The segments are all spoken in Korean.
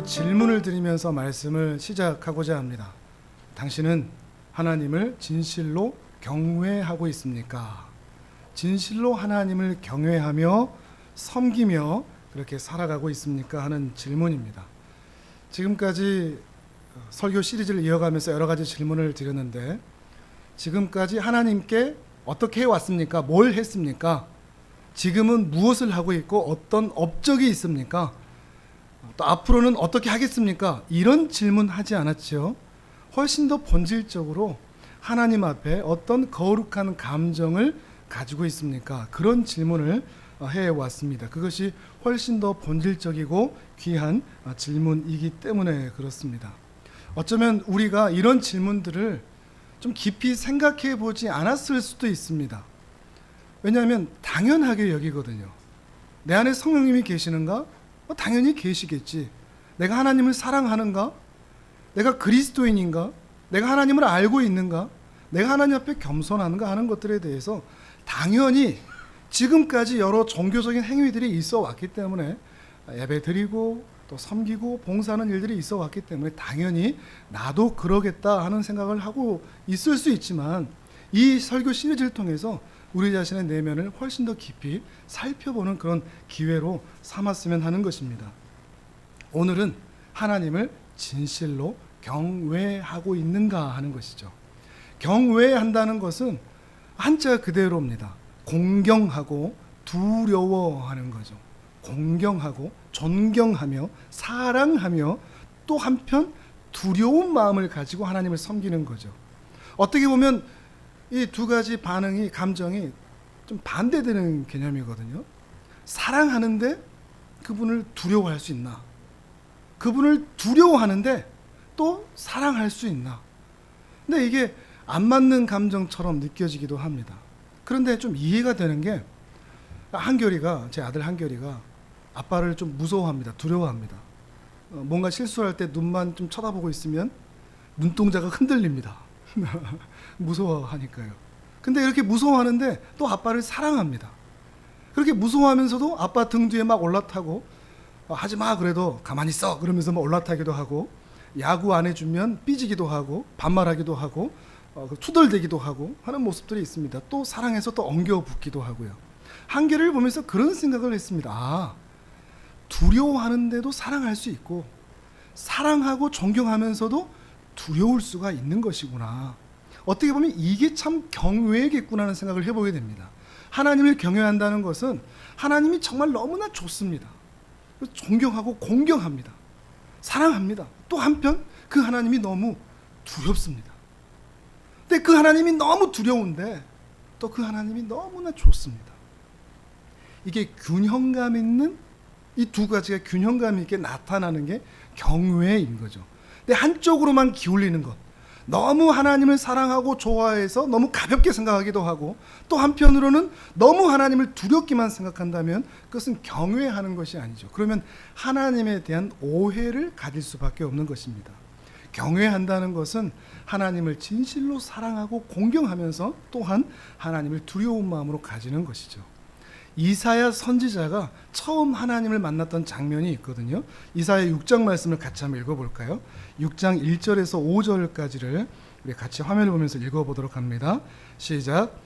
질문을 드리면서 말씀을 시작하고자 합니다. 당신은 하나님을 진실로 경외하고 있습니까? 진실로 하나님을 경외하며 섬기며 그렇게 살아가고 있습니까? 하는 질문입니다. 지금까지 설교 시리즈를 이어가면서 여러 가지 질문을 드렸는데, 지금까지 하나님께 어떻게 해왔습니까? 뭘 했습니까? 지금은 무엇을 하고 있고 어떤 업적이 있습니까? 또 앞으로는 어떻게 하겠습니까? 이런 질문 하지 않았죠. 훨씬 더 본질적으로 하나님 앞에 어떤 거룩한 감정을 가지고 있습니까? 그런 질문을 해왔습니다. 그것이 훨씬 더 본질적이고 귀한 질문이기 때문에 그렇습니다. 어쩌면 우리가 이런 질문들을 좀 깊이 생각해 보지 않았을 수도 있습니다. 왜냐하면 당연하게 여기거든요. 내 안에 성령님이 계시는가? 당연히 계시겠지. 내가 하나님을 사랑하는가? 내가 그리스도인인가? 내가 하나님을 알고 있는가? 내가 하나님 앞에 겸손한가 하는 것들에 대해서 당연히 지금까지 여러 종교적인 행위들이 있어 왔기 때문에, 예배 드리고 또 섬기고 봉사하는 일들이 있어 왔기 때문에 당연히 나도 그러겠다 하는 생각을 하고 있을 수 있지만, 이 설교 시리즈를 통해서 우리 자신의 내면을 훨씬 더 깊이 살펴보는 그런 기회로 삼았으면 하는 것입니다. 오늘은 하나님을 진실로 경외하고 있는가 하는 것이죠. 경외한다는 것은 한자 그대로입니다. 공경하고 두려워하는 거죠. 공경하고 존경하며 사랑하며 또 한편 두려운 마음을 가지고 하나님을 섬기는 거죠. 어떻게 보면 이 두 가지 반응이, 감정이 좀 반대되는 개념이거든요. 사랑하는데 그분을 두려워할 수 있나? 그분을 두려워하는데 또 사랑할 수 있나? 근데 이게 안 맞는 감정처럼 느껴지기도 합니다. 그런데 좀 이해가 되는 게, 한결이가, 제 아들 한결이가 아빠를 좀 무서워합니다. 두려워합니다. 뭔가 실수할 때 눈만 좀 쳐다보고 있으면 눈동자가 흔들립니다. 무서워하니까요. 근데 이렇게 무서워하는데 또 아빠를 사랑합니다. 그렇게 무서워하면서도 아빠 등 뒤에 막 올라타고, 하지마 그래도 가만히 있어 그러면서 막 올라타기도 하고, 야구 안 해주면 삐지기도 하고 반말하기도 하고 투덜대기도 하고 하는 모습들이 있습니다. 또 사랑해서 또 엉겨붙기도 하고요. 한계를 보면서 그런 생각을 했습니다. 두려워하는데도 사랑할 수 있고, 사랑하고 존경하면서도 두려울 수가 있는 것이구나. 어떻게 보면 이게 참 경외겠구나 하는 생각을 해보게 됩니다. 하나님을 경외한다는 것은 하나님이 정말 너무나 좋습니다. 존경하고 공경합니다. 사랑합니다. 또 한편 그 하나님이 너무 두렵습니다. 근데 그 하나님이 너무 두려운데 또 그 하나님이 너무나 좋습니다. 이게 균형감 있는, 이 두 가지가 균형감 있게 나타나는 게 경외인 거죠. 근데 한쪽으로만 기울이는 것, 너무 하나님을 사랑하고 좋아해서 너무 가볍게 생각하기도 하고, 또 한편으로는 너무 하나님을 두렵기만 생각한다면 그것은 경외하는 것이 아니죠. 그러면 하나님에 대한 오해를 가질 수밖에 없는 것입니다. 경외한다는 것은 하나님을 진실로 사랑하고 공경하면서 또한 하나님을 두려운 마음으로 가지는 것이죠. 이사야 선지자가 처음 하나님을 만났던 장면이 있거든요. 이사야 6장 말씀을 같이 한번 읽어볼까요? 6장 1절에서 5절까지를 우리 같이 화면을 보면서 읽어보도록 합니다. 시작.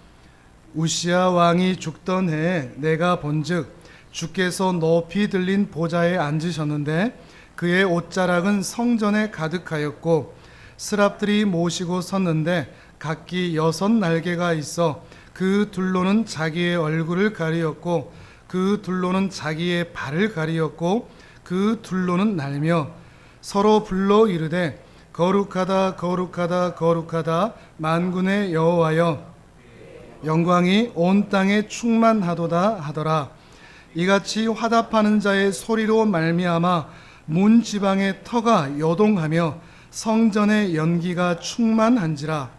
우시야 왕이 죽던 해에 내가 본즉 주께서 높이 들린 보좌에 앉으셨는데 그의 옷자락은 성전에 가득하였고 스랍들이 모시고 섰는데 각기 6날개가 있어 그 둘로는 자기의 얼굴을 가리었고 그 둘로는 자기의 발을 가리었고 그 둘로는 날며 서로 불러 이르되 거룩하다 거룩하다 거룩하다 만군의 여호와여 영광이 온 땅에 충만하도다 하더라. 이같이 화답하는 자의 소리로 말미암아 문 지방의 터가 요동하며 성전의 연기가 충만한지라.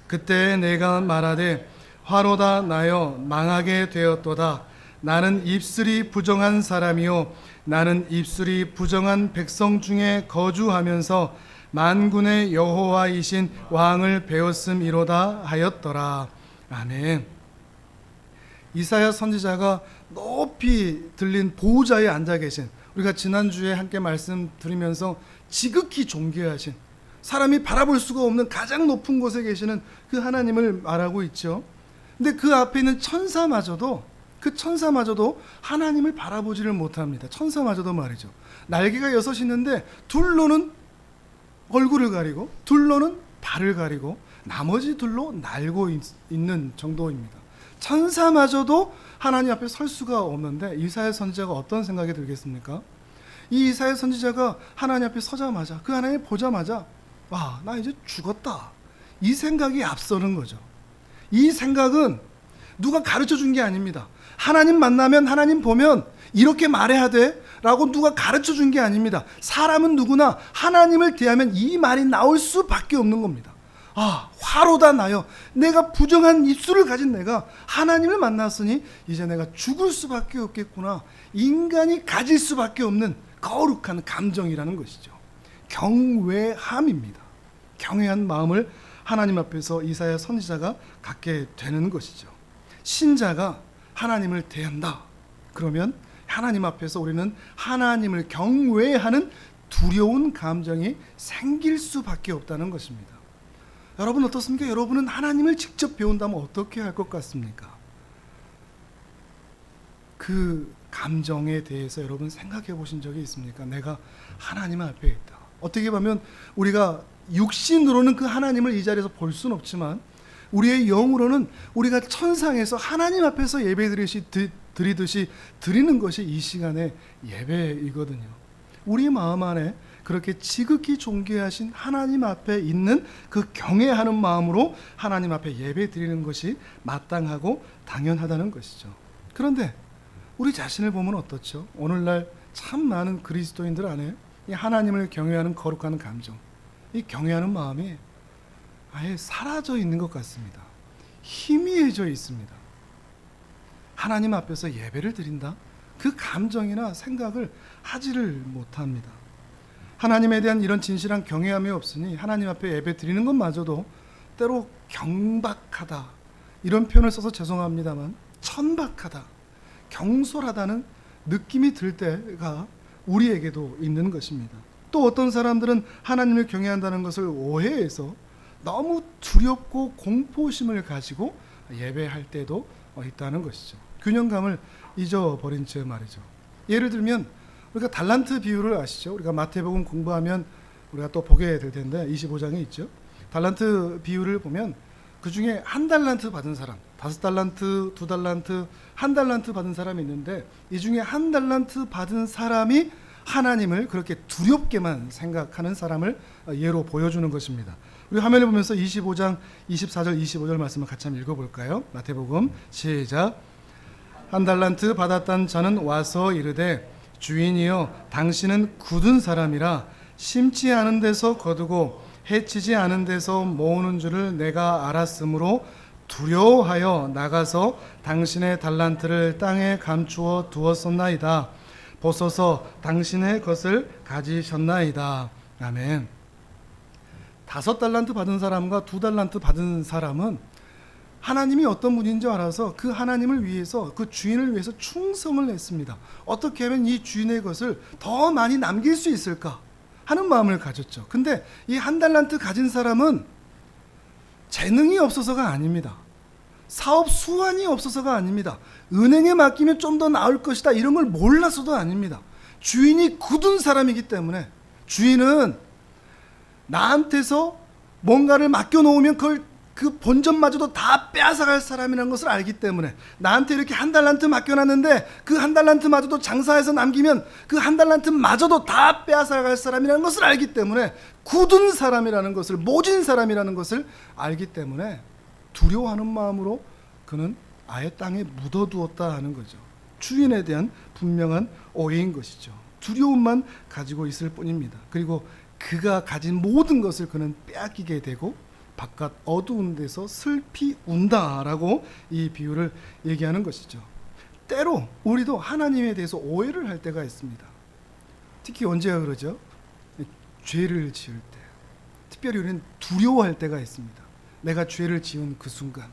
그때 내가 말하되 화로다 나여 망하게 되었도다. 나는 입술이 부정한 사람이요 나는 입술이 부정한 백성 중에 거주하면서 만군의 여호와이신 왕을 배웠음이로다 하였더라. 아멘. 이사야 선지자가 높이 들린 보좌에 앉아 계신 우리가 지난주에 함께 말씀드리면서 지극히 존귀하신, 사람이 바라볼 수가 없는 가장 높은 곳에 계시는 그 하나님을 말하고 있죠. 근데 그 앞에 있는 천사마저도, 그 천사마저도 하나님을 바라보지를 못합니다. 천사마저도 말이죠. 날개가 6이 있는데 둘로는 얼굴을 가리고 둘로는 발을 가리고 나머지 둘로 날고 있는 정도입니다. 천사마저도 하나님 앞에 설 수가 없는데 이사야 선지자가 어떤 생각이 들겠습니까? 이 이사야 선지자가 하나님 앞에 서자마자, 그 하나님 보자마자 와, 나 이제 죽었다, 이 생각이 앞서는 거죠. 이 생각은 누가 가르쳐 준 게 아닙니다. 하나님 만나면, 하나님 보면 이렇게 말해야 돼 라고 누가 가르쳐 준 게 아닙니다. 사람은 누구나 하나님을 대하면 이 말이 나올 수밖에 없는 겁니다. 아, 화로다 나여, 내가 부정한 입술을 가진 내가 하나님을 만났으니 이제 내가 죽을 수밖에 없겠구나. 인간이 가질 수밖에 없는 거룩한 감정이라는 것이죠. 경외함입니다. 경외한 마음을 하나님 앞에서 이사야 선지자가 갖게 되는 것이죠. 신자가 하나님을 대한다 그러면 하나님 앞에서 우리는 하나님을 경외하는 두려운 감정이 생길 수밖에 없다는 것입니다. 여러분 어떻습니까? 여러분은 하나님을 직접 배운다면 어떻게 할 것 같습니까? 그 감정에 대해서 여러분 생각해 보신 적이 있습니까? 내가 하나님 앞에 있다. 어떻게 보면 우리가 육신으로는 그 하나님을 이 자리에서 볼 수는 없지만 우리의 영으로는 우리가 천상에서 하나님 앞에서 예배 드리듯이 드리는 것이 이 시간의 예배이거든요. 우리 마음 안에 그렇게 지극히 존귀하신 하나님 앞에 있는 그 경외하는 마음으로 하나님 앞에 예배 드리는 것이 마땅하고 당연하다는 것이죠. 그런데 우리 자신을 보면 어떻죠? 오늘날 참 많은 그리스도인들 안에 이 하나님을 경외하는 거룩한 감정, 이 경외하는 마음이 아예 사라져 있는 것 같습니다. 희미해져 있습니다. 하나님 앞에서 예배를 드린다? 그 감정이나 생각을 하지를 못합니다. 하나님에 대한 이런 진실한 경외함이 없으니 하나님 앞에 예배 드리는 것마저도 때로 경박하다, 이런 표현을 써서 죄송합니다만 천박하다, 경솔하다는 느낌이 들 때가 우리에게도 있는 것입니다. 또 어떤 사람들은 하나님을 경외한다는 것을 오해해서 너무 두렵고 공포심을 가지고 예배할 때도 있다는 것이죠. 균형감을 잊어버린 채 말이죠. 예를 들면 우리가 달란트 비유를 아시죠? 우리가 마태복음 공부하면 우리가 또 보게 될 텐데 25장에 있죠. 달란트 비유를 보면 그 중에 1달란트 받은 사람, 5달란트, 2달란트, 1달란트 받은 사람이 있는데 이 중에 1달란트 받은 사람이 하나님을 그렇게 두렵게만 생각하는 사람을 예로 보여주는 것입니다. 우리 화면을 보면서 25장 24절 25절 말씀을 같이 한번 읽어볼까요? 마태복음 시작. 1달란트 받았던 자는 와서 이르되 주인이여 당신은 굳은 사람이라 심지 않은 데서 거두고 해치지 않은 데서 모으는 줄을 내가 알았으므로 두려워하여 나가서 당신의 달란트를 땅에 감추어 두었었나이다. 보소서 당신의 것을 가지셨나이다. 아멘. 5달란트 받은 사람과 2달란트 받은 사람은 하나님이 어떤 분인지 알아서 그 하나님을 위해서, 그 주인을 위해서 충성을 했습니다. 어떻게 하면 이 주인의 것을 더 많이 남길 수 있을까 하는 마음을 가졌죠. 근데 이 1달란트 가진 사람은 재능이 없어서가 아닙니다. 사업 수완이 없어서가 아닙니다. 은행에 맡기면 좀 더 나을 것이다 이런 걸 몰라서도 아닙니다. 주인이 굳은 사람이기 때문에, 주인은 나한테서 뭔가를 맡겨놓으면 그 본전마저도 다 빼앗아갈 사람이라는 것을 알기 때문에, 나한테 이렇게 1달란트 맡겨놨는데 그 1달란트마저도 장사해서 남기면 그 1달란트마저도 다 빼앗아갈 사람이라는 것을 알기 때문에, 굳은 사람이라는 것을, 모진 사람이라는 것을 알기 때문에 두려워하는 마음으로 그는 아예 땅에 묻어두었다 하는 거죠. 주인에 대한 분명한 오해인 것이죠. 두려움만 가지고 있을 뿐입니다. 그리고 그가 가진 모든 것을 그는 빼앗기게 되고 바깥 어두운 데서 슬피 운다라고 이 비유를 얘기하는 것이죠. 때로 우리도 하나님에 대해서 오해를 할 때가 있습니다. 특히 언제가 그러죠? 죄를 지을 때. 특별히 우리는 두려워할 때가 있습니다. 내가 죄를 지은 그 순간,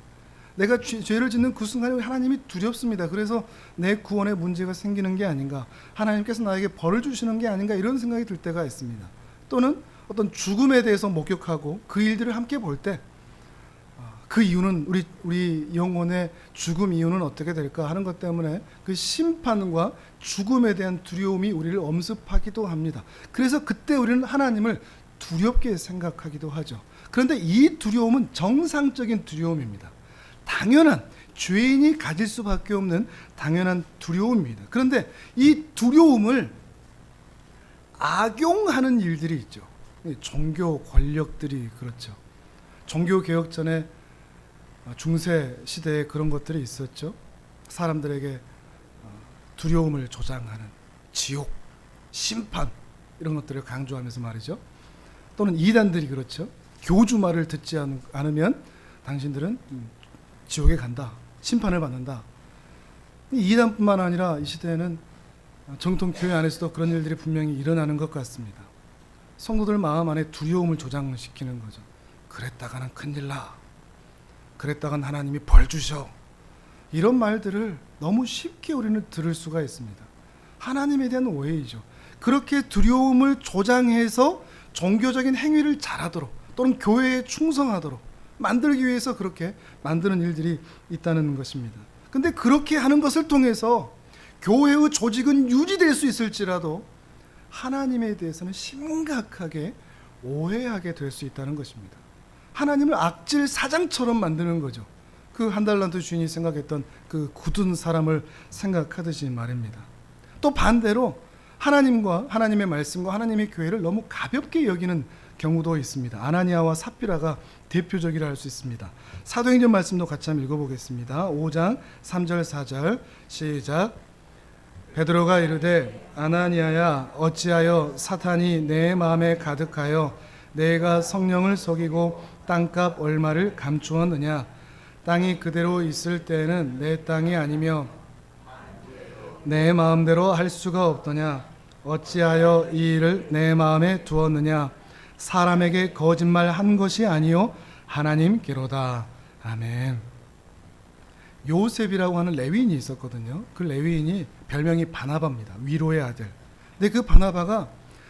내가 죄를 짓는 그 순간에 하나님이 두렵습니다. 그래서 내 구원에 문제가 생기는 게 아닌가, 하나님께서 나에게 벌을 주시는 게 아닌가, 이런 생각이 들 때가 있습니다. 또는 어떤 죽음에 대해서 목격하고 그 일들을 함께 볼 때 그 이유는 우리 영혼의 죽음 이유는 어떻게 될까 하는 것 때문에 그 심판과 죽음에 대한 두려움이 우리를 엄습하기도 합니다. 그래서 그때 우리는 하나님을 두렵게 생각하기도 하죠. 그런데 이 두려움은 정상적인 두려움입니다. 당연한, 죄인이 가질 수밖에 없는 당연한 두려움입니다. 그런데 이 두려움을 악용하는 일들이 있죠. 종교 권력들이 그렇죠. 종교 개혁 전에 중세 시대에 그런 것들이 있었죠. 사람들에게 두려움을 조장하는 지옥, 심판, 이런 것들을 강조하면서 말이죠. 또는 이단들이 그렇죠. 교주 말을 듣지 않으면 당신들은 지옥에 간다, 심판을 받는다. 이단뿐만 아니라 이 시대에는 정통 교회 안에서도 그런 일들이 분명히 일어나는 것 같습니다. 성도들 마음 안에 두려움을 조장시키는 거죠. 그랬다가는 큰일 나, 그랬다간 하나님이 벌 주셔, 이런 말들을 너무 쉽게 우리는 들을 수가 있습니다. 하나님에 대한 오해이죠. 그렇게 두려움을 조장해서 종교적인 행위를 잘하도록 또는 교회에 충성하도록 만들기 위해서 그렇게 만드는 일들이 있다는 것입니다. 근데 그렇게 하는 것을 통해서 교회의 조직은 유지될 수 있을지라도 하나님에 대해서는 심각하게 오해하게 될 수 있다는 것입니다. 하나님을 악질 사장처럼 만드는 거죠. 그 한 달란트 주인이 생각했던 그 굳은 사람을 생각하듯이 말입니다. 또 반대로 하나님과 하나님의 말씀과 하나님의 교회를 너무 가볍게 여기는 경우도 있습니다. 아나니아와 삽비라가 대표적이라 할 수 있습니다. 사도행전 말씀도 같이 한번 읽어보겠습니다. 5장 3절 4절 시작. 베드로가 이르되 아나니아야, 어찌하여 사탄이 내 마음에 가득하여 내가 성령을 속이고 땅값 얼마를 감추었느냐. 땅이 그대로 있을 때에는 내 땅이 아니며 내 마음대로 할 수가 없더냐. 어찌하여 이 일을 내 마음에 두었느냐. 사람에게 거짓말 한 것이 아니요 하나님께로다. 아멘. 요셉이라고 하는 레위인이 있었거든요. 그 레위인이 별명이 바나바입니다. 위로의 아들. 근데 그 바나바가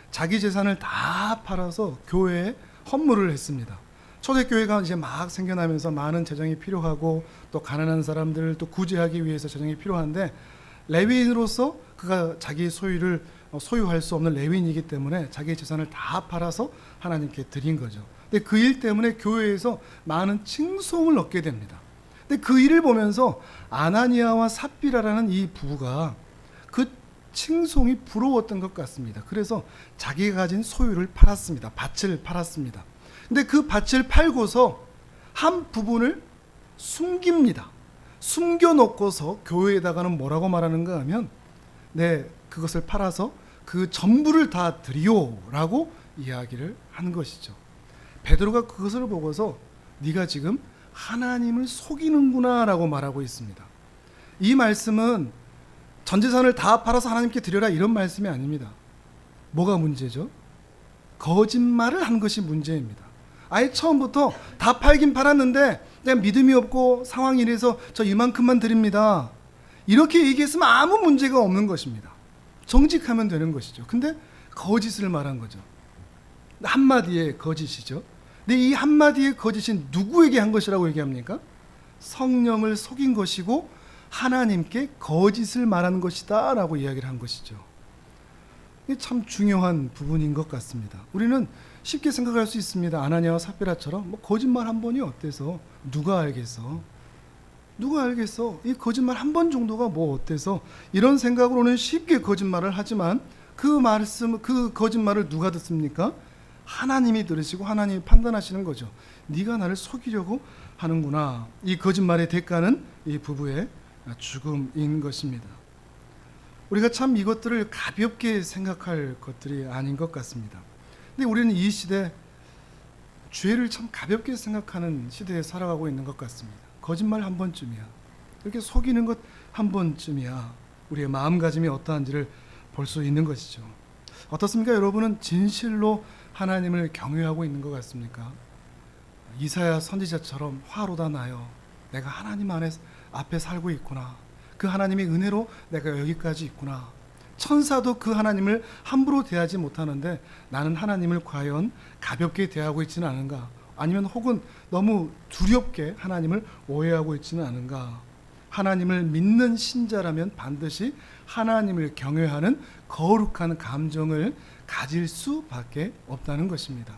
자기 재산을 다 팔아서 교회에 헌물을 했습니다. 초대교회가 이제 막 생겨나면서 많은 재정이 필요하고 또 가난한 사람들을 또 구제하기 위해서 재정이 필요한데, 레위인으로서 그가 자기 소유를 소유할 수 없는 레위인이기 때문에 자기 재산을 다 팔아서 하나님께 드린 거죠. 근데 그 일 때문에 교회에서 많은 칭송을 얻게 됩니다. 근데 그 일을 보면서 아나니아와 삽비라라는 이 부부가 그 칭송이 부러웠던 것 같습니다. 그래서 자기가 가진 소유를 팔았습니다. 밭을 팔았습니다. 근데 그 밭을 팔고서 한 부분을 숨깁니다. 숨겨놓고서 교회에다가는 뭐라고 말하는가 하면, 네, 그것을 팔아서 그 전부를 다 드리오라고 이야기를 하는 것이죠. 베드로가 그것을 보고서 네가 지금 하나님을 속이는구나 라고 말하고 있습니다. 이 말씀은 전 재산을 다 팔아서 하나님께 드려라, 이런 말씀이 아닙니다. 뭐가 문제죠? 거짓말을 한 것이 문제입니다. 아예 처음부터 다 팔긴 팔았는데 내가 믿음이 없고 상황이 이래서 저 이만큼만 드립니다, 이렇게 얘기했으면 아무 문제가 없는 것입니다. 정직하면 되는 것이죠. 근데 거짓을 말한 거죠. 한마디의 거짓이죠. 근데 이 한마디의 거짓이 누구에게 한 것이라고 얘기합니까? 성령을 속인 것이고 하나님께 거짓을 말한 것이다 라고 이야기를 한 것이죠. 이게 참 중요한 부분인 것 같습니다. 우리는 쉽게 생각할 수 있습니다. 아나니아와 삽비라처럼 뭐 거짓말 한 번이 어때서, 누가 알겠어, 누가 알겠어, 이 거짓말 한 번 정도가 뭐 어때서, 이런 생각으로는 쉽게 거짓말을 하지만 그 말씀, 그 거짓말을 누가 듣습니까? 하나님이 들으시고 하나님이 판단하시는 거죠. 네가 나를 속이려고 하는구나. 이 거짓말의 대가는 이 부부의 죽음인 것입니다. 우리가 참 이것들을 가볍게 생각할 것들이 아닌 것 같습니다. 근데 우리는 이 시대 죄를 참 가볍게 생각하는 시대에 살아가고 있는 것 같습니다. 거짓말 한 번쯤이야, 이렇게 속이는 것 한 번쯤이야, 우리의 마음가짐이 어떠한지를 볼 수 있는 것이죠. 어떻습니까? 여러분은 진실로 하나님을 경외하고 있는 것 같습니까? 이사야 선지자처럼 화로다 나여 내가 하나님 앞에 살고 있구나. 그 하나님의 은혜로 내가 여기까지 있구나. 천사도 그 하나님을 함부로 대하지 못하는데 나는 하나님을 과연 가볍게 대하고 있지는 않은가? 아니면 혹은 너무 두렵게 하나님을 오해하고 있지는 않은가? 하나님을 믿는 신자라면 반드시 하나님을 경외하는 거룩한 감정을 가질 수밖에 없다는 것입니다.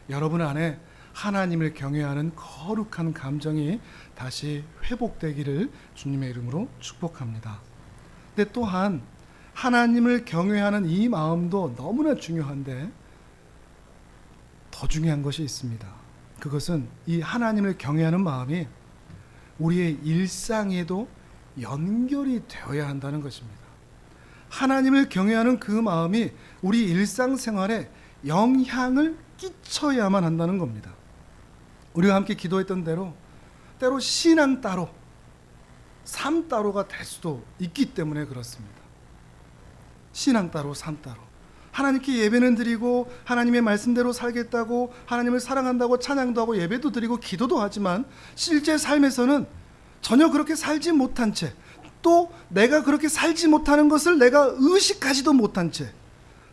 여러분 안에 하나님을 경외하는 거룩한 감정이 다시 회복되기를 주님의 이름으로 축복합니다. 근데 또한 하나님을 경외하는 이 마음도 너무나 중요한데 더 중요한 것이 있습니다. 그것은 이 하나님을 경외하는 마음이 우리의 일상에도 연결이 되어야 한다는 것입니다. 하나님을 경외하는 그 마음이 우리 일상생활에 영향을 끼쳐야만 한다는 겁니다. 우리가 함께 기도했던 대로 때로 신앙 따로 삶 따로가 될 수도 있기 때문에 그렇습니다. 신앙 따로 삶 따로 하나님께 예배는 드리고 하나님의 말씀대로 살겠다고 하나님을 사랑한다고 찬양도 하고 예배도 드리고 기도도 하지만 실제 삶에서는 전혀 그렇게 살지 못한 채 또 내가 그렇게 살지 못하는 것을 내가 의식하지도 못한 채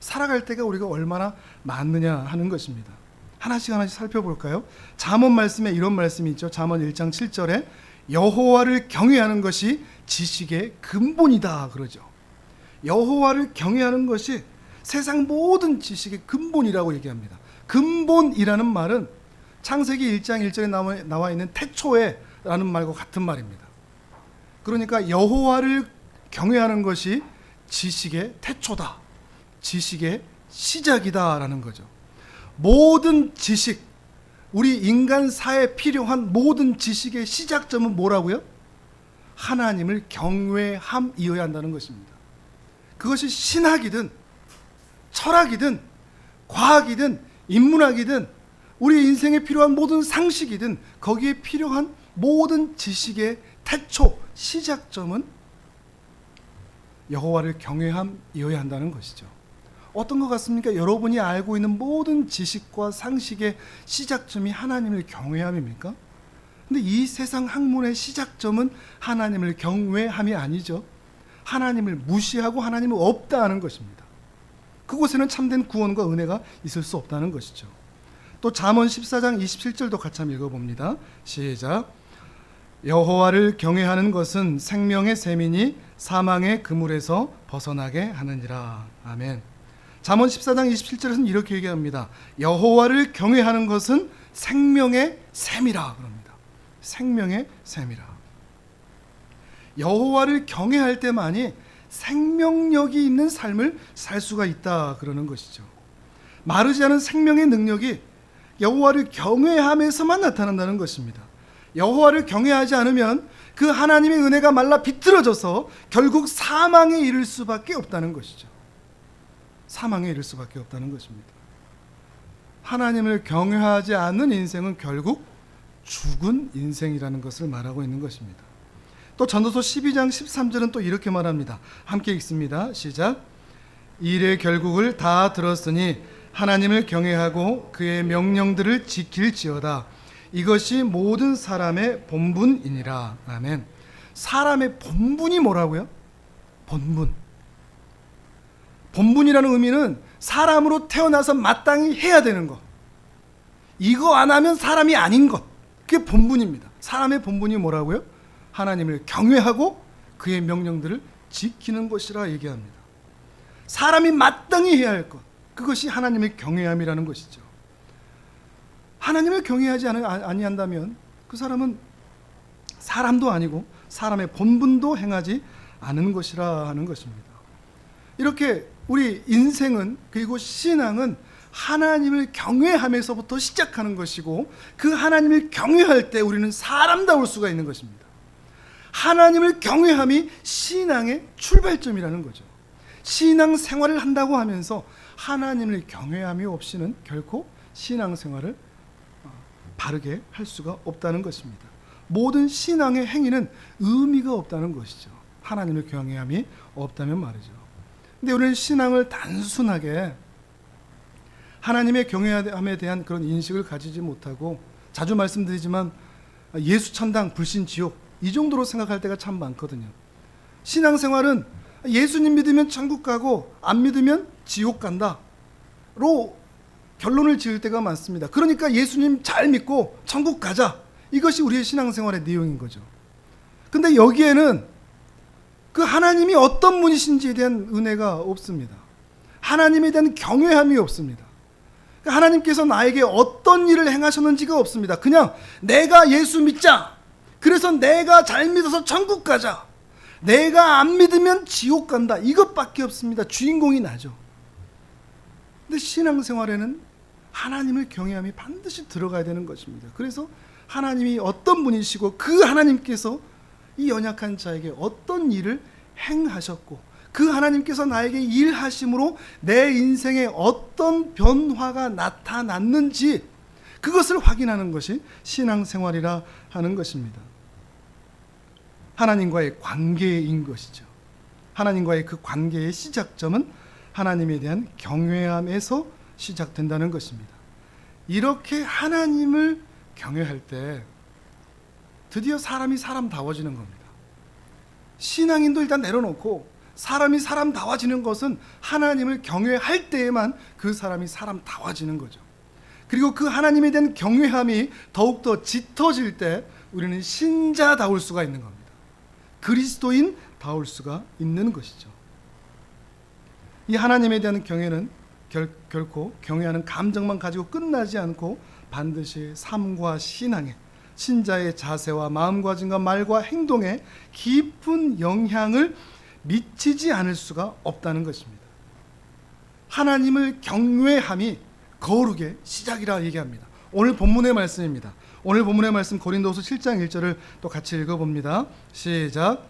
살아갈 때가 우리가 얼마나 많느냐 하는 것입니다. 하나씩 하나씩 살펴볼까요? 잠언 말씀에 이런 말씀이 있죠. 잠언 1장 7절에 여호와를 경외하는 것이 지식의 근본이다 그러죠. 여호와를 경외하는 것이 세상 모든 지식의 근본이라고 얘기합니다. 근본이라는 말은 창세기 1장 1절에 나와 있는 태초에라는 말과 같은 말입니다. 그러니까 여호와를 경외하는 것이 지식의 태초다. 지식의 시작이다라는 거죠. 모든 지식, 우리 인간 사회에 필요한 모든 지식의 시작점은 뭐라고요? 하나님을 경외함이어야 한다는 것입니다. 그것이 신학이든 철학이든 과학이든 인문학이든 우리 인생에 필요한 모든 상식이든 거기에 필요한 모든 지식의 태초, 시작점은 여호와를 경외함이어야 한다는 것이죠. 어떤 것 같습니까? 여러분이 알고 있는 모든 지식과 상식의 시작점이 하나님을 경외함입니까? 근데 이 세상 학문의 시작점은 하나님을 경외함이 아니죠. 하나님을 무시하고 하나님은 없다 하는 것입니다. 그곳에는 참된 구원과 은혜가 있을 수 없다는 것이죠. 또 잠언 14장 27절도 같이 한번 읽어봅니다. 시작. 여호와를 경외하는 것은 생명의 샘이니 사망의 그물에서 벗어나게 하느니라. 아멘. 잠언 14장 27절에서는 이렇게 얘기합니다. 여호와를 경외하는 것은 생명의 샘이라 그럽니다. 생명의 샘이라. 여호와를 경외할 때만이 생명력이 있는 삶을 살 수가 있다 그러는 것이죠. 마르지 않은 생명의 능력이 여호와를 경외함에서만 나타난다는 것입니다. 여호와를 경외하지 않으면 그 하나님의 은혜가 말라 비틀어져서 결국 사망에 이를 수밖에 없다는 것이죠. 사망에 이를 수밖에 없다는 것입니다. 하나님을 경외하지 않는 인생은 결국 죽은 인생이라는 것을 말하고 있는 것입니다. 또 전도서 12장 13절은 또 이렇게 말합니다. 함께 읽습니다. 시작. 일의 결국을 다 들었으니 하나님을 경외하고 그의 명령들을 지킬지어다. 이것이 모든 사람의 본분이니라. 아멘. 사람의 본분이 뭐라고요? 본분. 본분이라는 의미는 사람으로 태어나서 마땅히 해야 되는 것. 이거 안 하면 사람이 아닌 것. 그게 본분입니다. 사람의 본분이 뭐라고요? 하나님을 경외하고 그의 명령들을 지키는 것이라 얘기합니다. 사람이 마땅히 해야 할 것. 그것이 하나님의 경외함이라는 것이죠. 하나님을 경외하지 아니한다면 그 사람은 사람도 아니고 사람의 본분도 행하지 않은 것이라 하는 것입니다. 이렇게 우리 인생은 그리고 신앙은 하나님을 경외함에서부터 시작하는 것이고 그 하나님을 경외할 때 우리는 사람다울 수가 있는 것입니다. 하나님을 경외함이 신앙의 출발점이라는 거죠. 신앙 생활을 한다고 하면서 하나님을 경외함이 없이는 결코 신앙 생활을 바르게 할 수가 없다는 것입니다. 모든 신앙의 행위는 의미가 없다는 것이죠. 하나님을 경외함이 없다면 말이죠. 근데 우리는 신앙을 단순하게 하나님의 경외함에 대한 그런 인식을 가지지 못하고 자주 말씀드리지만 예수 천당 불신 지옥 이 정도로 생각할 때가 참 많거든요. 신앙생활은 예수님 믿으면 천국 가고 안 믿으면 지옥 간다로 결론을 지을 때가 많습니다. 그러니까 예수님 잘 믿고 천국 가자, 이것이 우리의 신앙생활의 내용인 거죠. 근데 여기에는 그 하나님이 어떤 분이신지에 대한 은혜가 없습니다. 하나님에 대한 경외함이 없습니다. 하나님께서 나에게 어떤 일을 행하셨는지가 없습니다. 그냥 내가 예수 믿자, 그래서 내가 잘 믿어서 천국 가자, 내가 안 믿으면 지옥 간다, 이것밖에 없습니다. 주인공이 나죠. 근데 신앙생활에는 하나님을 경외함이 반드시 들어가야 되는 것입니다. 그래서 하나님이 어떤 분이시고 그 하나님께서 이 연약한 자에게 어떤 일을 행하셨고 그 하나님께서 나에게 일하심으로 내 인생에 어떤 변화가 나타났는지 그것을 확인하는 것이 신앙생활이라 하는 것입니다. 하나님과의 관계인 것이죠. 하나님과의 그 관계의 시작점은 하나님에 대한 경외함에서 시작된다는 것입니다. 이렇게 하나님을 경외할 때 드디어 사람이 사람다워지는 겁니다. 신앙인도 일단 내려놓고 사람이 사람다워지는 것은 하나님을 경외할 때에만 그 사람이 사람다워지는 거죠. 그리고 그 하나님에 대한 경외함이 더욱더 짙어질 때 우리는 신자다울 수가 있는 겁니다. 그리스도인다울 수가 있는 것이죠. 이 하나님에 대한 경외는 결코 경외하는 감정만 가지고 끝나지 않고 반드시 삶과 신앙에, 신자의 자세와 마음가짐과 말과 행동에 깊은 영향을 미치지 않을 수가 없다는 것입니다. 하나님을 경외함이 거룩의 시작이라 얘기합니다. 오늘 본문의 말씀입니다. 오늘 본문의 말씀 고린도후서 7장 1절을 또 같이 읽어봅니다. 시작.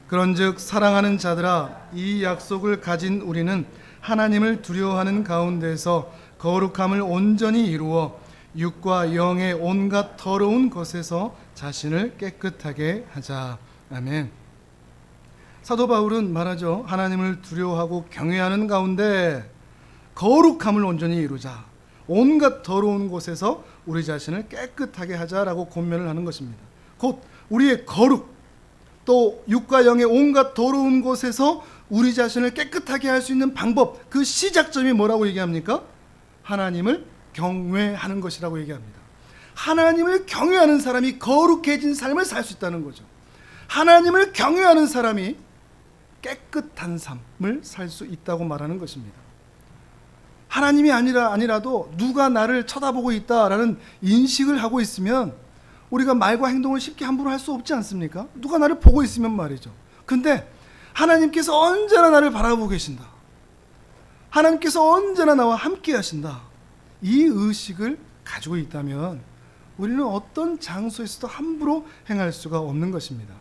그런즉 사랑하는 자들아, 이 약속을 가진 우리는 하나님을 두려워하는 가운데서 거룩함을 온전히 이루어 육과 영의 온갖 더러운 것에서 자신을 깨끗하게 하자. 아멘. 사도 바울은 말하죠. 하나님을 두려워하고 경외하는 가운데 거룩함을 온전히 이루자, 온갖 더러운 곳에서 우리 자신을 깨끗하게 하자라고 권면을 하는 것입니다. 곧 우리의 거룩, 또 육과 영의 온갖 더러운 곳에서 우리 자신을 깨끗하게 할 수 있는 방법, 그 시작점이 뭐라고 얘기합니까? 하나님을 경외하는 것이라고 얘기합니다. 하나님을 경외하는 사람이 거룩해진 삶을 살 수 있다는 거죠. 하나님을 경외하는 사람이 깨끗한 삶을 살 수 있다고 말하는 것입니다. 하나님이 아니라도 누가 나를 쳐다보고 있다라는 인식을 하고 있으면 우리가 말과 행동을 쉽게 함부로 할 수 없지 않습니까? 누가 나를 보고 있으면 말이죠. 근데 하나님께서 언제나 나를 바라보고 계신다, 하나님께서 언제나 나와 함께 하신다, 이 의식을 가지고 있다면 우리는 어떤 장소에서도 함부로 행할 수가 없는 것입니다.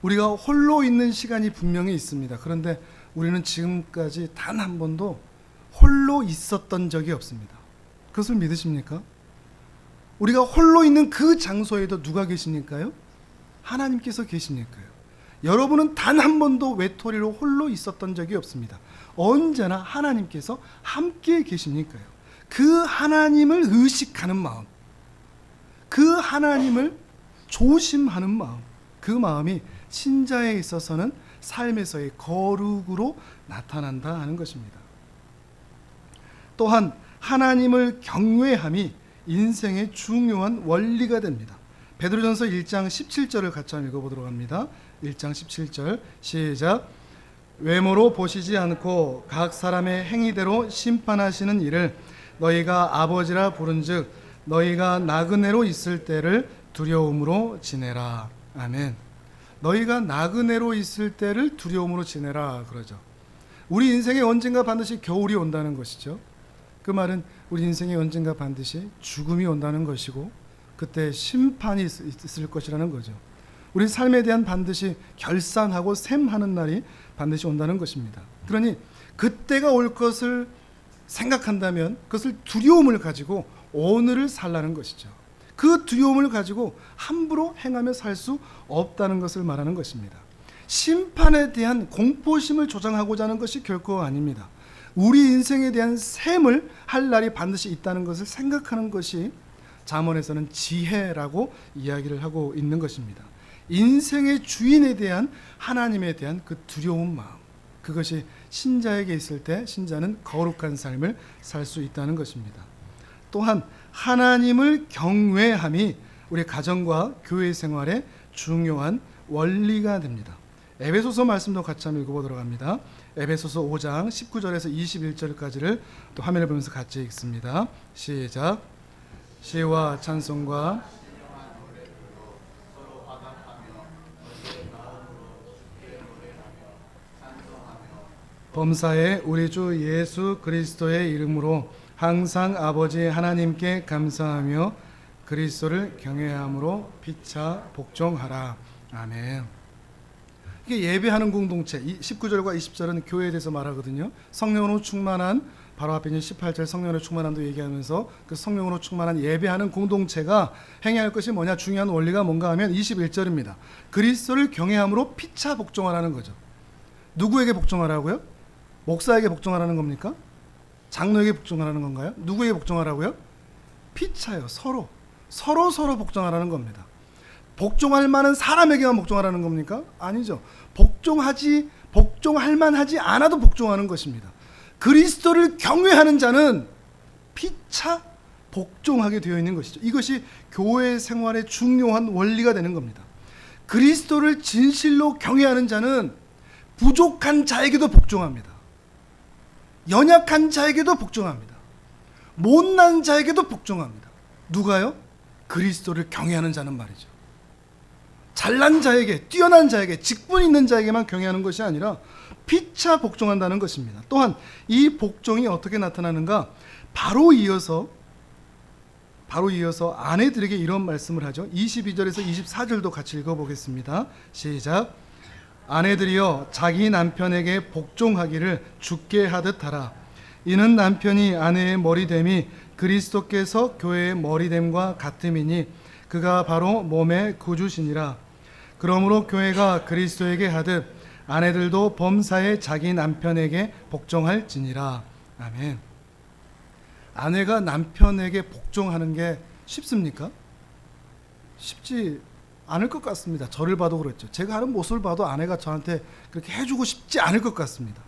우리가 홀로 있는 시간이 분명히 있습니다. 그런데 우리는 지금까지 단 한 번도 홀로 있었던 적이 없습니다. 그것을 믿으십니까? 우리가 홀로 있는 그 장소에도 누가 계시니까요? 하나님께서 계시니까요. 여러분은 단 한 번도 외톨이로 홀로 있었던 적이 없습니다. 언제나 하나님께서 함께 계시니까요. 그 하나님을 의식하는 마음, 그 하나님을 조심하는 마음, 그 마음이 신자에 있어서는 삶에서의 거룩으로 나타난다 하는 것입니다. 또한 하나님을 경외함이 인생의 중요한 원리가 됩니다. 베드로전서 1장 17절을 같이 한번 읽어보도록 합니다. 1장 17절 시작. 외모로 보시지 않고 각 사람의 행위대로 심판하시는 이를 너희가 아버지라 부른즉 너희가 나그네로 있을 때를 두려움으로 지내라. 아멘. 너희가 나그네로 있을 때를 두려움으로 지내라 그러죠. 우리 인생에 언젠가 반드시 겨울이 온다는 것이죠. 그 말은 우리 인생에 언젠가 반드시 죽음이 온다는 것이고 그때 심판이 있을 것이라는 거죠. 우리 삶에 대한 반드시 결산하고 셈하는 날이 반드시 온다는 것입니다. 그러니 그때가 올 것을 생각한다면 그것을 두려움을 가지고 오늘을 살라는 것이죠. 그 두려움을 가지고 함부로 행하며 살 수 없다는 것을 말하는 것입니다. 심판에 대한 공포심을 조장하고자 하는 것이 결코 아닙니다. 우리 인생에 대한 셈을 할 날이 반드시 있다는 것을 생각하는 것이 잠언에서는 지혜라고 이야기를 하고 있는 것입니다. 인생의 주인에 대한 하나님에 대한 그 두려운 마음, 그것이 신자에게 있을 때 신자는 거룩한 삶을 살 수 있다는 것입니다. 또한 하나님을 경외함이 우리 가정과 교회 생활에 중요한 원리가 됩니다. 에베소서 말씀도 같이 한번 읽어보도록 합니다. 에베소서 5장 19절에서 21절까지를 또 화면을 보면서 같이 읽습니다. 시작. 시와 찬송과 범사에 우리 주 예수 그리스도의 이름으로 항상 아버지 하나님께 감사하며 그리스도를 경외함으로 피차 복종하라. 아멘. 이게 예배하는 공동체, 19절과 20절은 교회에 대해서 말하거든요. 성령으로 충만한, 바로 앞에 있는 18절 성령으로 충만함도 얘기하면서 그 성령으로 충만한 예배하는 공동체가 행해야 할 것이 뭐냐, 중요한 원리가 뭔가 하면 21절입니다. 그리스도를 경외함으로 피차 복종하라는 거죠. 누구에게 복종하라고요? 목사에게 복종하라는 겁니까? 장로에게 복종하라는 건가요? 누구에게 복종하라고요? 피차요. 서로 복종하라는 겁니다. 복종할 만한 사람에게만 복종하라는 겁니까? 아니죠. 복종할 만하지 않아도 복종하는 것입니다. 그리스도를 경외하는 자는 피차 복종하게 되어 있는 것이죠. 이것이 교회 생활의 중요한 원리가 되는 겁니다. 그리스도를 진실로 경외하는 자는 부족한 자에게도 복종합니다. 연약한 자에게도 복종합니다. 못난 자에게도 복종합니다. 누가요? 그리스도를 경외하는 자는 말이죠. 잘난 자에게, 뛰어난 자에게, 직분 있는 자에게만 경외하는 것이 아니라 피차 복종한다는 것입니다. 또한 이 복종이 어떻게 나타나는가? 바로 이어서 아내들에게 이런 말씀을 하죠. 22절에서 24절도 같이 읽어보겠습니다. 시작. 아내들이여 자기 남편에게 복종하기를 주께 하듯 하라. 이는 남편이 아내의 머리됨이 그리스도께서 교회의 머리됨과 같음이니 그가 바로 몸의 구주시니라. 그러므로 교회가 그리스도에게 하듯 아내들도 범사에 자기 남편에게 복종할지니라. 아멘. 아내가 남편에게 복종하는 게 쉽습니까? 쉽지 않을 것 같습니다. 저를 봐도 그렇죠. 제가 하는 모습을 봐도 아내가 저한테 그렇게 해주고 싶지 않을 것 같습니다.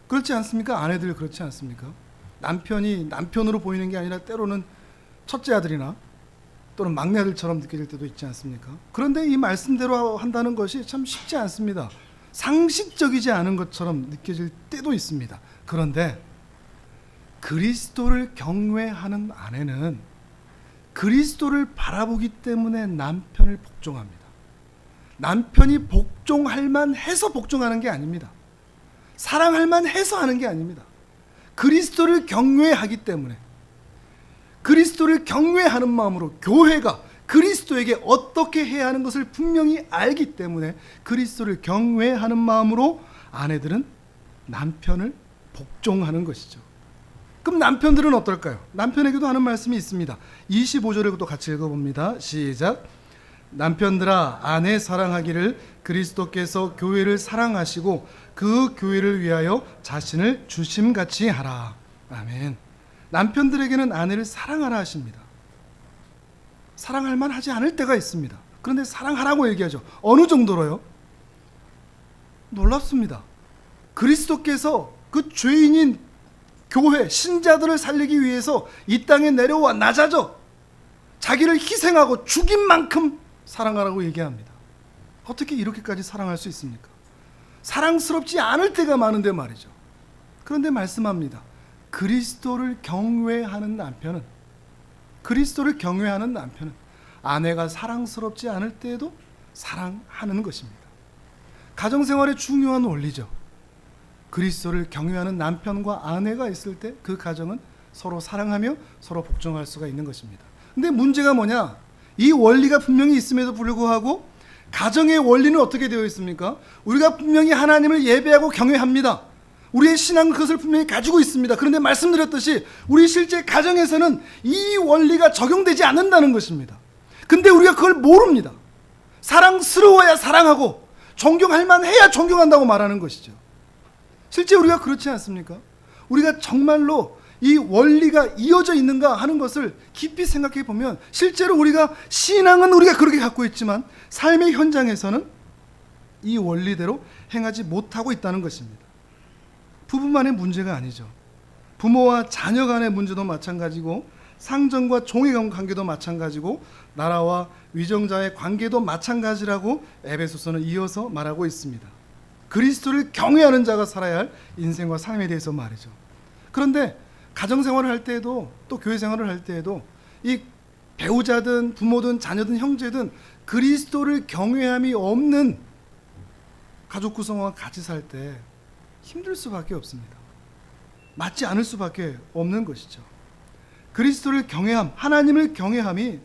그렇지 않습니까? 아내들 그렇지 않습니까? 남편이 남편으로 보이는 게 아니라 때로는 첫째 아들이나 또는 막내 아들처럼 느껴질 때도 있지 않습니까? 그런데 이 말씀대로 한다는 것이 참 쉽지 않습니다. 상식적이지 않은 것처럼 느껴질 때도 있습니다. 그런데 그리스도를 경외하는 아내는 그리스도를 바라보기 때문에 남편을 복종합니다. 남편이 복종할 만해서 복종하는 게 아닙니다. 사랑할 만해서 하는 게 아닙니다. 그리스도를 경외하기 때문에, 그리스도를 경외하는 마음으로 교회가 그리스도에게 어떻게 해야 하는 것을 분명히 알기 때문에 그리스도를 경외하는 마음으로 아내들은 남편을 복종하는 것이죠. 그럼 남편들은 어떨까요? 남편에게도 하는 말씀이 있습니다. 25절을 또 같이 읽어봅니다. 시작. 남편들아 아내 사랑하기를 그리스도께서 교회를 사랑하시고 그 교회를 위하여 자신을 주심같이 하라. 아멘. 남편들에게는 아내를 사랑하라 하십니다. 사랑할 만하지 않을 때가 있습니다. 그런데 사랑하라고 얘기하죠. 어느 정도로요? 놀랍습니다. 그리스도께서 그 죄인인 교회, 신자들을 살리기 위해서 이 땅에 내려와 낮아져 자기를 희생하고 죽인 만큼 사랑하라고 얘기합니다. 어떻게 이렇게까지 사랑할 수 있습니까? 사랑스럽지 않을 때가 많은데 말이죠. 그런데 말씀합니다. 그리스도를 경외하는 남편은 아내가 사랑스럽지 않을 때에도 사랑하는 것입니다. 가정생활의 중요한 원리죠. 그리스도를 경외하는 남편과 아내가 있을 때 그 가정은 서로 사랑하며 서로 복종할 수가 있는 것입니다. 근데 문제가 뭐냐? 이 원리가 분명히 있음에도 불구하고 가정의 원리는 어떻게 되어 있습니까? 우리가 분명히 하나님을 예배하고 경외합니다. 우리의 신앙은 그것을 분명히 가지고 있습니다. 그런데 말씀드렸듯이 우리 실제 가정에서는 이 원리가 적용되지 않는다는 것입니다. 근데 우리가 그걸 모릅니다. 사랑스러워야 사랑하고 존경할 만해야 존경한다고 말하는 것이죠. 실제 우리가 그렇지 않습니까? 우리가 정말로 이 원리가 이어져 있는가 하는 것을 깊이 생각해 보면 실제로 우리가 신앙은 우리가 그렇게 갖고 있지만 삶의 현장에서는 이 원리대로 행하지 못하고 있다는 것입니다. 부부만의 문제가 아니죠. 부모와 자녀 간의 문제도 마찬가지고 상전과 종의 관계도 마찬가지고 나라와 위정자의 관계도 마찬가지라고 에베소서는 이어서 말하고 있습니다. 그리스도를 경외하는 자가 살아야 할 인생과 삶에 대해서 말이죠. 그런데 가정생활을 할 때에도 또 교회생활을 할 때에도 이 배우자든 부모든 자녀든 형제든 그리스도를 경외함이 없는 가족 구성원과 같이 살 때 힘들 수밖에 없습니다. 맞지 않을 수밖에 없는 것이죠. 그리스도를 경외함, 하나님을 경외함이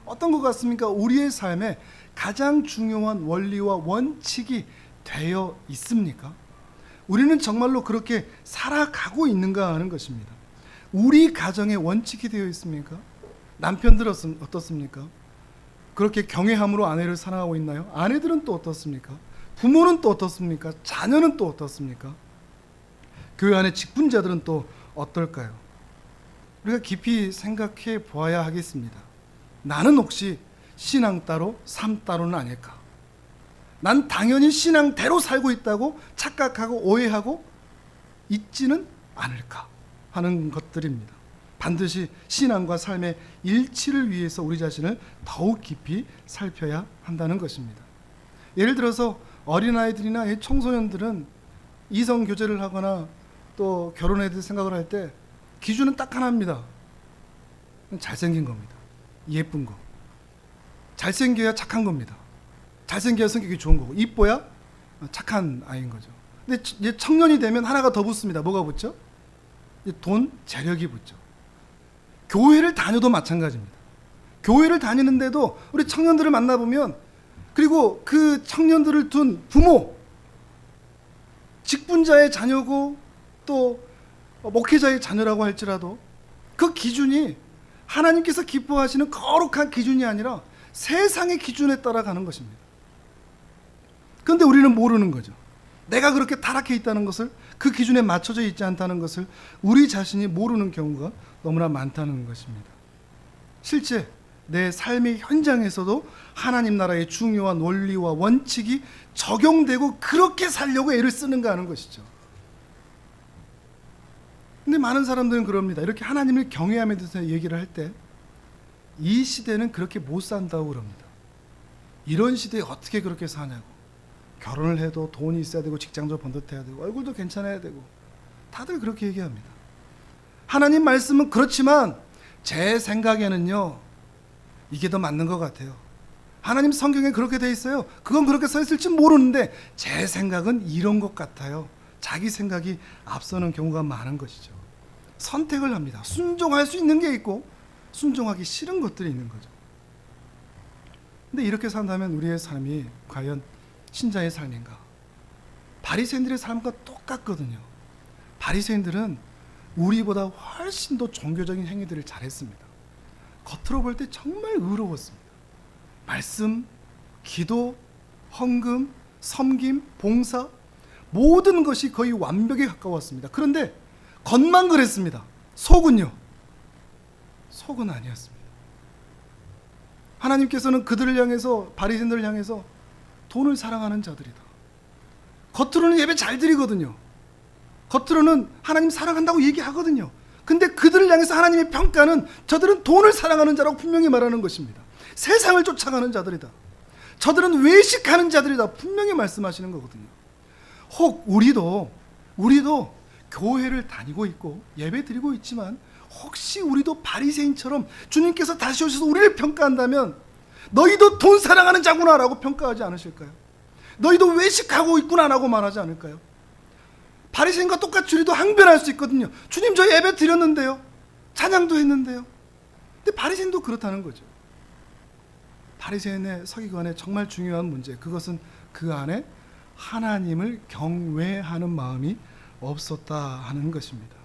어떤 것 같습니까? 우리의 삶에 가장 중요한 원리와 원칙이 되어 있습니까? 우리는 정말로 그렇게 살아가고 있는가 하는 것입니다. 우리 가정의 원칙이 되어 있습니까? 남편들은 어떻습니까? 그렇게 경외함으로 아내를 사랑하고 있나요? 아내들은 또 어떻습니까? 부모는 또 어떻습니까? 자녀는 또 어떻습니까? 교회 안의 직분자들은 또 어떨까요? 우리가 깊이 생각해 보아야 하겠습니다. 나는 혹시 신앙 따로 삶 따로는 아닐까? 난 당연히 신앙대로 살고 있다고 착각하고 오해하고 있지는 않을까 하는 것들입니다. 반드시 신앙과 삶의 일치를 위해서 우리 자신을 더욱 깊이 살펴야 한다는 것입니다. 예를 들어서 어린아이들이나 청소년들은 이성 교제를 하거나 또 결혼에 대해 생각을 할 때 기준은 딱 하나입니다. 잘생긴 겁니다. 예쁜 거. 잘생겨야 착한 겁니다. 잘생겨야 성격이 좋은 거고 이뻐야 착한 아이인 거죠. 근데 이제 청년이 되면 하나가 더 붙습니다. 뭐가 붙죠? 돈, 재력이 붙죠. 교회를 다녀도 마찬가지입니다. 교회를 다니는데도 우리 청년들을 만나보면 그리고 그 청년들을 둔 부모, 직분자의 자녀고 또 목회자의 자녀라고 할지라도 그 기준이 하나님께서 기뻐하시는 거룩한 기준이 아니라 세상의 기준에 따라가는 것입니다. 그런데 우리는 모르는 거죠. 내가 그렇게 타락해 있다는 것을, 그 기준에 맞춰져 있지 않다는 것을 우리 자신이 모르는 경우가 너무나 많다는 것입니다. 실제 내 삶의 현장에서도 하나님 나라의 중요한 원리와 원칙이 적용되고 그렇게 살려고 애를 쓰는가 하는 것이죠. 근데 많은 사람들은 그럽니다. 이렇게 하나님을 경외함에 대해서 얘기를 할 때 이 시대는 그렇게 못 산다고 그럽니다. 이런 시대에 어떻게 그렇게 사냐고. 결혼을 해도 돈이 있어야 되고 직장도 번듯해야 되고 얼굴도 괜찮아야 되고 다들 그렇게 얘기합니다. 하나님 말씀은 그렇지만 제 생각에는요 이게 더 맞는 것 같아요. 하나님 성경에 그렇게 돼 있어요. 그건 그렇게 써 있을지 모르는데 제 생각은 이런 것 같아요. 자기 생각이 앞서는 경우가 많은 것이죠. 선택을 합니다. 순종할 수 있는 게 있고 순종하기 싫은 것들이 있는 거죠. 근데 이렇게 산다면 우리의 삶이 과연 신자의 삶인가? 바리새인들의 삶과 똑같거든요. 바리새인들은 우리보다 훨씬 더 종교적인 행위들을 잘했습니다. 겉으로 볼 때 정말 의로웠습니다. 말씀, 기도, 헌금, 섬김, 봉사 모든 것이 거의 완벽에 가까웠습니다. 그런데 겉만 그랬습니다. 속은요? 속은 아니었습니다. 하나님께서는 그들을 향해서, 바리새인들을 향해서 돈을 사랑하는 자들이다. 겉으로는 예배 잘 드리거든요. 겉으로는 하나님 사랑한다고 얘기하거든요. 근데 그들을 향해서 하나님의 평가는 저들은 돈을 사랑하는 자라고 분명히 말하는 것입니다. 세상을 쫓아가는 자들이다. 저들은 외식하는 자들이다. 분명히 말씀하시는 거거든요. 혹 우리도 교회를 다니고 있고 예배 드리고 있지만 혹시 우리도 바리새인처럼 주님께서 다시 오셔서 우리를 평가한다면 너희도 돈 사랑하는 자구나 라고 평가하지 않으실까요? 너희도 외식하고 있구나 라고 말하지 않을까요? 바리새인과 똑같이 우리도 항변할 수 있거든요. 주님 저 예배 드렸는데요. 찬양도 했는데요. 근데 바리새인도 그렇다는 거죠. 바리새인의 서기관의 정말 중요한 문제, 그것은 그 안에 하나님을 경외하는 마음이 없었다 하는 것입니다.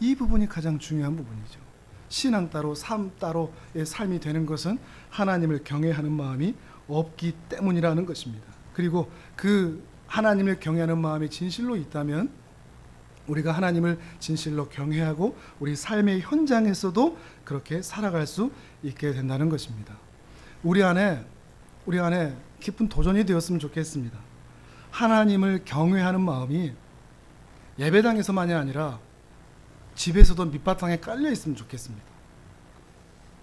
이 부분이 가장 중요한 부분이죠. 신앙 따로 삶 따로의 삶이 되는 것은 하나님을 경외하는 마음이 없기 때문이라는 것입니다. 그리고 그 하나님을 경외하는 마음이 진실로 있다면 우리가 하나님을 진실로 경외하고 우리 삶의 현장에서도 그렇게 살아갈 수 있게 된다는 것입니다. 우리 안에 깊은 도전이 되었으면 좋겠습니다. 하나님을 경외하는 마음이 예배당에서만이 아니라 집에서도 밑바탕에 깔려 있으면 좋겠습니다.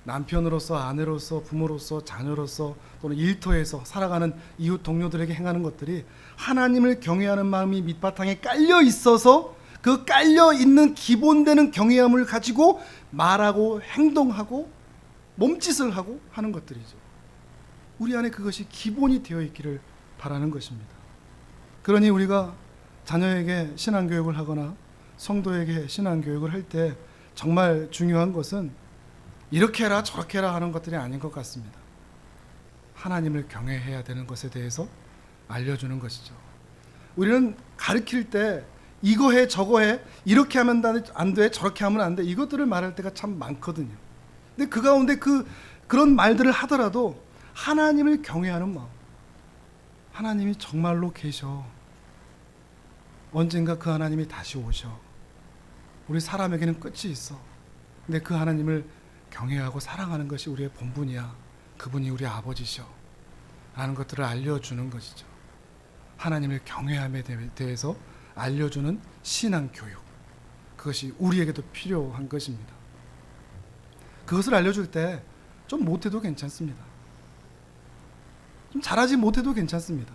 남편으로서, 아내로서, 부모로서, 자녀로서 또는 일터에서 살아가는 이웃 동료들에게 행하는 것들이 하나님을 경외하는 마음이 밑바탕에 깔려 있어서 그 깔려 있는 기본되는 경외함을 가지고 말하고 행동하고 몸짓을 하고 하는 것들이죠. 우리 안에 그것이 기본이 되어 있기를 바라는 것입니다. 그러니 우리가 자녀에게 신앙교육을 하거나 성도에게 신앙교육을 할 때 정말 중요한 것은 이렇게 해라 저렇게 해라 하는 것들이 아닌 것 같습니다. 하나님을 경외해야 되는 것에 대해서 알려주는 것이죠. 우리는 가르칠 때 이거 해 저거 해 이렇게 하면 안 돼 저렇게 하면 안 돼 이것들을 말할 때가 참 많거든요. 근데 그 가운데 그런 말들을 하더라도 하나님을 경외하는 마음, 하나님이 정말로 계셔, 언젠가 그 하나님이 다시 오셔, 우리 사람에게는 끝이 있어, 근데 그 하나님을 경외하고 사랑하는 것이 우리의 본분이야, 그분이 우리 아버지셔 라는 것들을 알려주는 것이죠. 하나님을 경외함에 대해서 알려주는 신앙교육, 그것이 우리에게도 필요한 것입니다. 그것을 알려줄 때 좀 못해도 괜찮습니다. 좀 잘하지 못해도 괜찮습니다.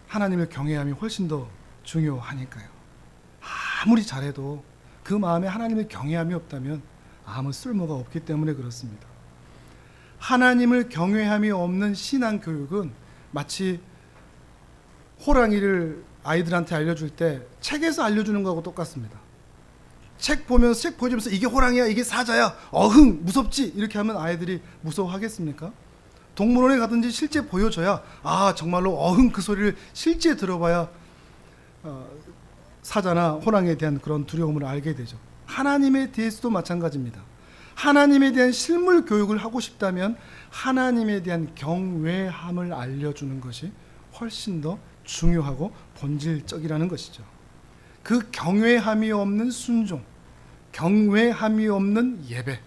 하나님을 경외함이 훨씬 더 중요하니까요. 아무리 잘해도 그 마음에 하나님을 경외함이 없다면 아무 쓸모가 없기 때문에 그렇습니다. 하나님을 경외함이 없는 신앙교육은 마치 호랑이를 아이들한테 알려줄 때 책에서 알려주는 거하고 똑같습니다. 책 보여주면서 이게 호랑이야 이게 사자야 어흥 무섭지 이렇게 하면 아이들이 무서워하겠습니까? 동물원에 가든지 실제 보여줘야 정말로 어흥 그 소리를 실제 들어봐야 사자나 호랑이에 대한 그런 두려움을 알게 되죠. 하나님에 대해서도 마찬가지입니다. 하나님에 대한 실물 교육을 하고 싶다면 하나님에 대한 경외함을 알려주는 것이 훨씬 더 중요하고 본질적이라는 것이죠. 그 경외함이 없는 순종, 경외함이 없는 예배,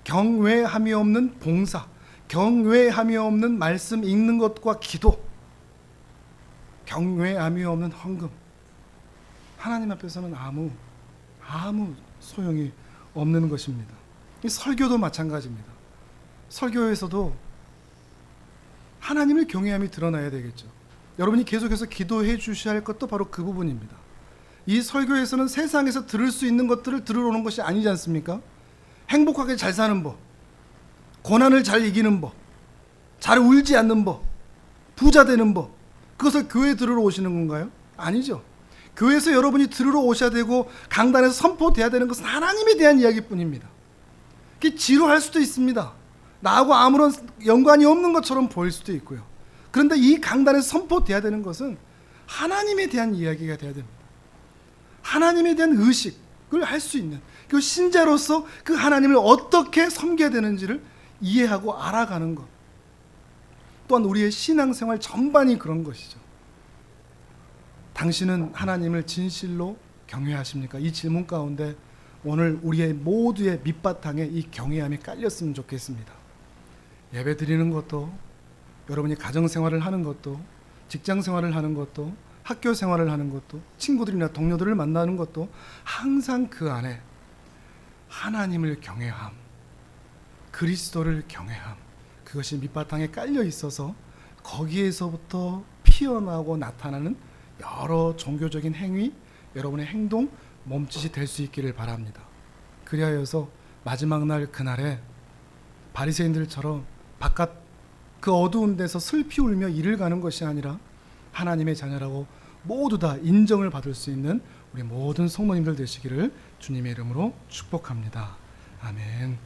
경외함이 없는 봉사, 경외함이 없는 말씀 읽는 것과 기도, 경외함이 없는 헌금, 하나님 앞에서는 아무 소용이 없는 것입니다. 이 설교도 마찬가지입니다. 설교에서도 하나님을 경외함이 드러나야 되겠죠. 여러분이 계속해서 기도해 주셔야 할 것도 바로 그 부분입니다. 이 설교에서는 세상에서 들을 수 있는 것들을 들으러 오는 것이 아니지 않습니까? 행복하게 잘 사는 법, 고난을 잘 이기는 법, 잘 울지 않는 법, 부자 되는 법, 그것을 교회에 들으러 오시는 건가요? 아니죠. 교회에서 여러분이 들으러 오셔야 되고 강단에서 선포돼야 되는 것은 하나님에 대한 이야기뿐입니다. 그게 지루할 수도 있습니다. 나하고 아무런 연관이 없는 것처럼 보일 수도 있고요. 그런데 이 강단에서 선포돼야 되는 것은 하나님에 대한 이야기가 돼야 됩니다. 하나님에 대한 의식을 할 수 있는, 그 신자로서 그 하나님을 어떻게 섬겨야 되는지를 이해하고 알아가는 것, 또한 우리의 신앙생활 전반이 그런 것이죠. 당신은 하나님을 진실로 경외하십니까? 이 질문 가운데 오늘 우리의 모두의 밑바탕에 이 경외함이 깔렸으면 좋겠습니다. 예배 드리는 것도, 여러분이 가정생활을 하는 것도, 직장생활을 하는 것도, 학교생활을 하는 것도, 친구들이나 동료들을 만나는 것도 항상 그 안에 하나님을 경외함, 그리스도를 경외함, 그것이 밑바탕에 깔려 있어서 거기에서부터 피어나고 나타나는 여러 종교적인 행위, 여러분의 행동, 몸짓이 될 수 있기를 바랍니다. 그리하여서 마지막 날 그날에 바리새인들처럼 바깥 그 어두운 데서 슬피 울며 일을 가는 것이 아니라 하나님의 자녀라고 모두 다 인정을 받을 수 있는 우리 모든 성도님들 되시기를 주님의 이름으로 축복합니다. 아멘.